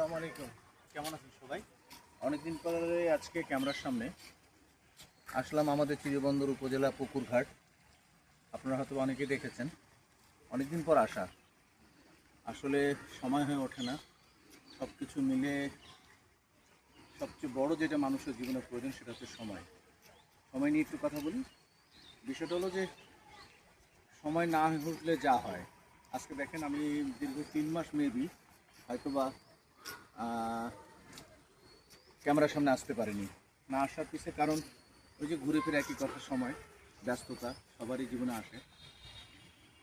আসসালামু আলাইকুম। কেমন আছেন সবাই? অনেকদিন পরে আজকে ক্যামেরার সামনে আসলাম আমাদের চিরিবন্দর উপজেলা পুকুরঘাট। আপনারা হয়তো অনেকেই দেখেছেন। অনেকদিন পর আসা, আসলে সময় হয়ে ওঠে না। সব কিছু মিলে সবচেয়ে বড় যেটা মানুষের জীবনে প্রয়োজন সেটা হচ্ছে সময়। সময় নিয়ে একটু কথা বলি। বিষয়টা হলো যে সময় না হলে যা হয়, আজকে দেখেন আমি দীর্ঘ 3 মাস মেবি হয়তোবা ক্যামেরার সামনে আসতে পারিনি। না আসার পিছনে কারণ ওই যে ঘুরে ফিরে একই কথা, সময়, ব্যস্ততা সবারই জীবনে আসে।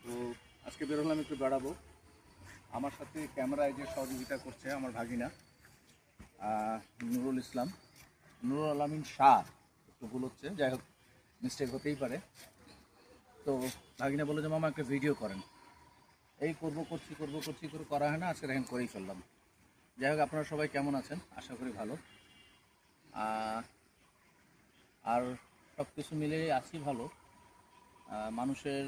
তো আজকে বেরোলাম, একটু বেড়াবো। আমার সাথে ক্যামেরায় যে সহযোগিতা করছে আমার ভাগিনা নুরুল ইসলাম, নুরুল আলামিন শাহ, একটু ভুল হচ্ছে, যাই হোক মিস্টেক হতেই পারে। তো ভাগিনা বললো যে মামা একটা ভিডিও করেন। এই করছি করে করা হয় না, আজকে দেখেন করেই ফেললাম। যাই হোক, আপনারা সবাই কেমন আছেন? আশা করি ভালো। আর সব কিছু মিলে আছি ভালো। মানুষের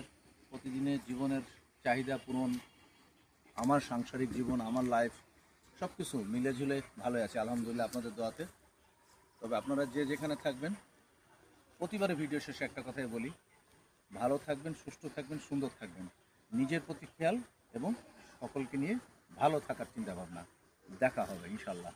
প্রতিদিনের জীবনের চাহিদা পূরণ, আমার সাংসারিক জীবন, আমার লাইফ, সব কিছু মিলে ঝুলে ভালোই আছে আলহামদুলিল্লাহ, আপনাদের দোয়াতে। তবে আপনারা যে যেখানে থাকবেন, প্রতিবারে ভিডিও শেষে একটা কথাই বলি, ভালো থাকবেন, সুস্থ থাকবেন, সুন্দর থাকবেন, নিজের প্রতি খেয়াল এবং সকলকে নিয়ে ভালো থাকার চিন্তাভাবনা। দেখা হবে ইনশাল্লাহ।